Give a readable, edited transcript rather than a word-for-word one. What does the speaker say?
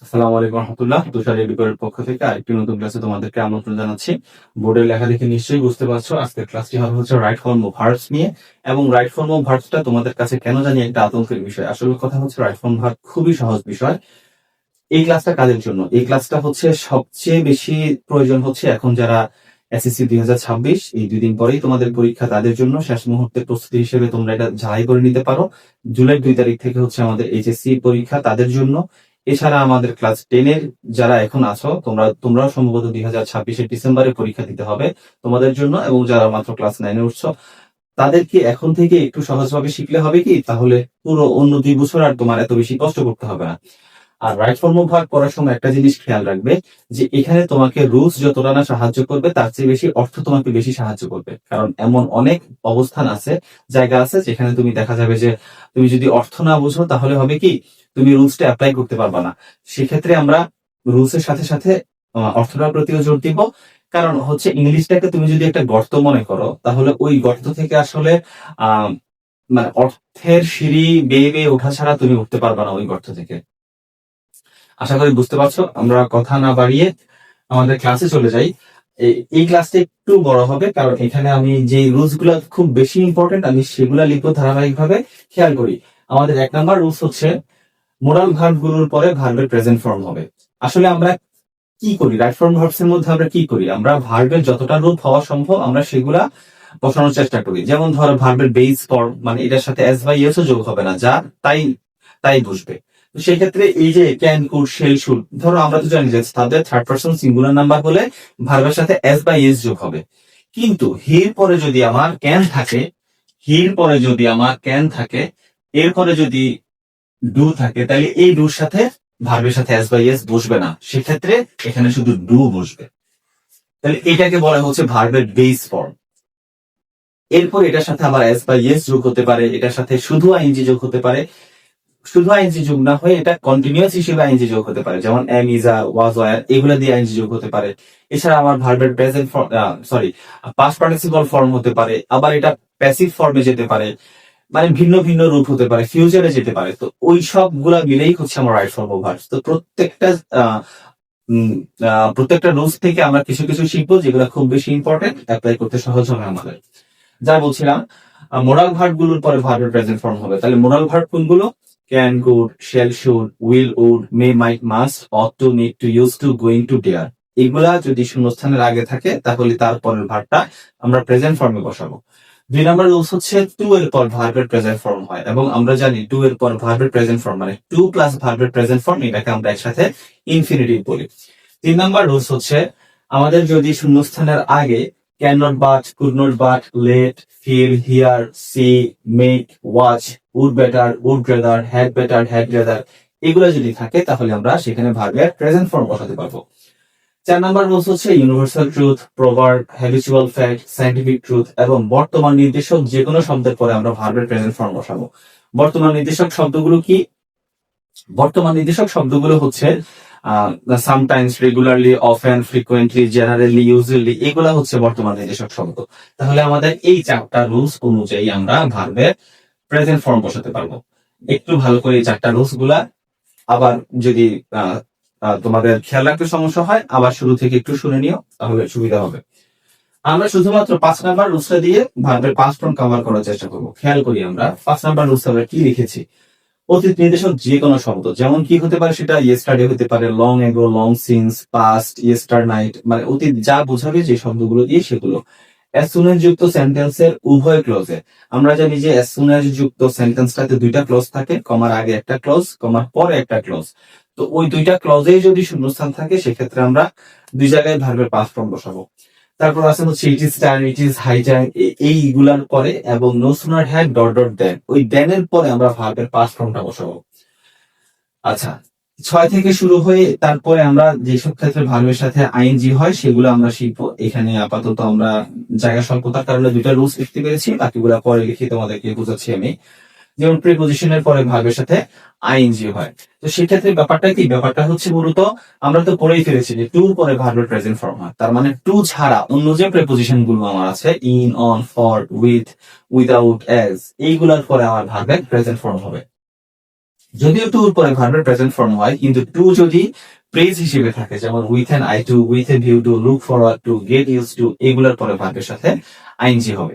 আসসালামু আলাইকুম রহমতুল্লাহ। তুষার এডুকেটের পক্ষ থেকে আরেকটি নতুন ক্লাসে তোমাদেরকে আমন্ত্রণ জানাচ্ছি। বোর্ডের লেখা দেখে নিশ্চয়ই বুঝতে পারছো আজকের ক্লাসটি হবে হচ্ছে রাইট ফর্ম অফ ভার্বস নিয়ে। এবং রাইট ফর্ম অফ ভার্বসটা তোমাদের কাছে কেন জানি একটা আতঙ্কের বিষয়। আসলে কথা হচ্ছে রাইট ফর্ম ভার্ব খুবই সহজ বিষয়। এই ক্লাসটা কাদের জন্য? এই ক্লাসটা হচ্ছে সবচেয়ে বেশি প্রয়োজন হচ্ছে এখন যারা এসএসসি 2026, এই 2 দিন পরেই তোমাদের পরীক্ষা, তাদের জন্য শেষ মুহূর্তে প্রস্তুতি হিসেবে তোমরা এটা ঝালাই করে নিতে পারো। জুলাই 2 তারিখ থেকে হচ্ছে আমাদের এইচএসসি পরীক্ষা, তাদের জন্য। এছাড়া আমাদের ক্লাস 10-এর যারা এখন আছো, তোমরাও সম্ভবত 2026-এর ডিসেম্বরে পরীক্ষা দিতে হবে তোমাদের জন্য। এবং যারা মাত্র ক্লাস 9-এ উঠছো, তাদেরকে এখন থেকে একটু সহজভাবে শিখলে হবে কি, তাহলে পুরো অন্য 2 বছর আর তোমার এত বেশি কষ্ট করতে হবে না। আর রাইট ফর্ম অফ ভার্ব পড়ার সময় একটা জিনিস খেয়াল রাখবে, যে এখানে তোমাকে রুলস যতটা না সাহায্য করবে, তার চেয়ে বেশি অর্থ তোমাকে বেশি সাহায্য করবে। কারণ এমন অনেক অবস্থান আছে, জায়গা আছে, যেখানে তুমি দেখা যাবে যে তুমি যদি অর্থ না বুঝো, তাহলে হবে কি, তুমি রুলসটা অ্যাপ্লাই করতে পারবা না। সেক্ষেত্রে আমরা রুলসের সাথে সাথে অর্থটার প্রতিও জোর দিব। কারণ হচ্ছে ইংলিশটাকে তুমি যদি একটা গর্ত মনে করো, তাহলে ওই গর্ত থেকে আসলে আহ মানে অর্থের সিঁড়ি বেয়ে বেয়ে ওঠা ছাড়া তুমি উঠতে পারবা না ওই গর্ত থেকে। আশা করি বুঝতে পারছো। আমরা কথা না বাড়িয়ে আমাদের ক্লাসে চলে যাই। এই ক্লাসটা একটু বড় হবে, কারণ এখানে আমি যে রুলস গুলা খুব বেশি ইম্পর্টেন্ট, আমি সেগুলা লিখবো ধারাবাহিকভাবে। খেয়াল করি, আমাদের 1 নাম্বার রুলস হচ্ছে মোরাল ভার্ব গুলোর পরে ভার্বের প্রেজেন্ট ফর্ম হবে। আসলে আমরা কি করি রাইট ফর্ম ভার্বস এর মধ্যে? আমরা কি করি, আমরা ভার্বের যতটা রূপ হওয়া সম্ভব আমরা সেগুলা বসানোর চেষ্টা করি। যেমন ধরো ভার্বের বেস ফর্ম, মানে এটার সাথে এস বা ইয়েস ও যোগ হবে না, যা তাই তাই বসবে। তো সেই ক্ষেত্রে এই যে ক্যান, কুড, শেল, শুড, ধরো আমরা তো জানি যে তাদের থার্ড পারসন সিঙ্গুলার নাম্বার হলে ভার্বের সাথে এস বা ইয়েস যোগ হবে। কিন্তু হির পরে যদি আমার ক্যান থাকে, হির পরে যদি আমার ক্যান থাকে, এরপরে যদি ডু থাকে, তাহলে এই ডুর সাথে ভার্বের সাথে এস বা ইয়েস বসবে না। সেক্ষেত্রে এখানে শুধু ডু বসবে। তাহলে এটাকে বলা হচ্ছে ভার্বের বেস ফর্ম। এরপর এটার সাথে আবার এস বা ইয়েস যোগ হতে পারে, এটার সাথে শুধু আইএনজি যোগ হতে পারে। শুধু আইএনজি যোগ না হয়ে এটা কন্টিনিউয়াস হিসেবে আইএনজি যোগ হতে পারে, যেমন এম, ইজ, ওয়াজ, ওয়ার, এগুলো দিয়ে আইএনজি যোগ হতে পারে। এছাড়া আমার ভার্বের present form, sorry, past participle form হতে পারে। আবার এটা প্যাসিভ ফর্মে যেতে পারে, মানে ভিন্ন ভিন্ন রূপ হতে পারে, ফিউচারে যেতে পারে। তো ওই সবগুলা মিলেই হচ্ছে আমার রাইট ফর্ম অফ ভার্বস। তো আহ, প্রত্যেকটা রুলস থেকে আমরা কিছু কিছু শিখবো, যেগুলো খুব বেশি ইম্পর্টেন্ট, অ্যাপ্লাই করতে সহজ হবে আমাদের। যা বলছিলাম, মোরাল ভার্ব গুলোর পরে ভার্বের প্রেজেন্ট ফর্ম হবে। তাহলে মোরাল ভার্ব কোনগুলো? Can, could, shall, should, will, would, may, might, must, ought to, need to, use to, going to, dare. এগুলা যদি শূন্যস্থানের আগে থাকে, তাহলে তারপরের ভার্বটা আমরা প্রেজেন্ট ফর্মে বসাবো। 2 নাম্বার রুলস হচ্ছে টু এর পর ভার্বের প্রেজেন্ট ফর্ম হয়, এবং আমরা জানি টু এর পর ভার্বের প্রেজেন্ট ফর্ম মানে টু প্লাস ভার্বের প্রেজেন্ট ফর্ম, এটাকে আমরা একসাথে ইনফিনিটিভ বলি। 3 নাম্বার রুলস হচ্ছে আমাদের যদি শূন্যস্থানের আগে can not but, could not but, let, feel, hear, see, make, watch, would better, would rather, had better, had rather, এগুলো যদি থাকে, তাহলে আমরা সেখানে ভার্বের প্রেজেন্ট ফর্ম বসাতে পারবো। 4 নাম্বার রুলস হচ্ছে universal truth, proverb, habitual fact, scientific truth এবং বর্তমান নির্দেশক যে কোনো শব্দের পরে আমরা ভার্বের প্রেজেন্ট ফর্ম বসাবো। বর্তমান নির্দেশক শব্দগুলো কি? বর্তমান নির্দেশক শব্দগুলো হচ্ছে sometimes, regularly, often, frequently, generally, usually, এগুলা হচ্ছে বর্তমান নির্দেশক শব্দ। তাহলে আমাদের এই 4টা রুলস অনুযায়ী আমরা ভার্বের প্রেজেন্ট ফর্ম বসাতে পারবো। একটু ভালো করে এই 4টা রুলস গুলা আবার যদি তোমাদের খেয়াল রাখতে সমস্যা হয়, আবার শুরু থেকে একটু শুনে নিও, তাহলে সুবিধা হবে। আমরা শুধুমাত্র 5 নাম্বার রুলসটা দিয়ে ভার্বের পাস্ট ফর্ম কভার করার চেষ্টা করবো। খেয়াল করি আমরা 5 নাম্বার রুলস আমরা কি লিখেছি। অতীত নির্দেশক যে কোনো শব্দ, যেমন কি হতে পারে, সেটা ইয়েস্টারডে হতে পারে, long ago, long since, past, yesternight, মানে অতীত যা বোঝাবে যে শব্দগুলো দিয়ে সেগুলো। অ্যাজ সুন এজ যুক্ত সেন্টেন্সের উভয় ক্লজে, আমরা জানি যে অ্যাজ সুন এজ যুক্ত সেন্টেন্সটাতে 2টা ক্লজ থাকে, কমার আগে একটা ক্লজ, কমার পরে একটা ক্লজ। তো ওই 2টা ক্লজেই যদি শূন্যস্থান থাকে, সেক্ষেত্রে আমরা 2 জায়গায় ভার্বের পাস্ট ফর্ম বসাবো। তারপর আছে হচ্ছে it is time, it is high time, এইগুলার পরে, এবং no sooner had dot dot then, ওই দেনের পরে আমরা ভার্বের পাস্ট ফর্মটা বসাবো। আচ্ছা, 6 থেকে শুরু হয়ে তারপরে আমরা যেসব ক্ষেত্রে ভার্বের সাথে আইএনজি হয় সেগুলো আমরা শিখবো। এখানে আপাতত আমরা জায়গা স্বল্পতার কারণে 2টা রুলস লিখতে পেরেছি, বাকিগুলা পরে লিখে তোমাদেরকে বোঝাচ্ছি আমি। যেমন প্রিপোজিশনের পরে ভার্বের সাথে আইএনজি হয়। তো সেক্ষেত্রে ব্যাপারটা কি? ব্যাপারটা হচ্ছে মূলত আমরা তো পড়েই ফেলেছি যে টু পরে ভার্বের প্রেজেন্ট ফর্ম হয়। তার মানে টু ছাড়া অন্য যে প্রিপোজিশন গুলো আমার আছে, in, on, for, with, without, as, এইগুলার পরে আমার ভার্বের প্রেজেন্ট ফর্ম হবে। যদিও টু পরে ভার্বের প্রেজেন্ট ফর্ম হয়, কিন্তু টু যদি প্রেজ হিসেবে থাকে, যেমন with an eye to, with a view to, look forward to, get use to, এগুলোর পরে ভার্বের সাথে আইএনজি হবে।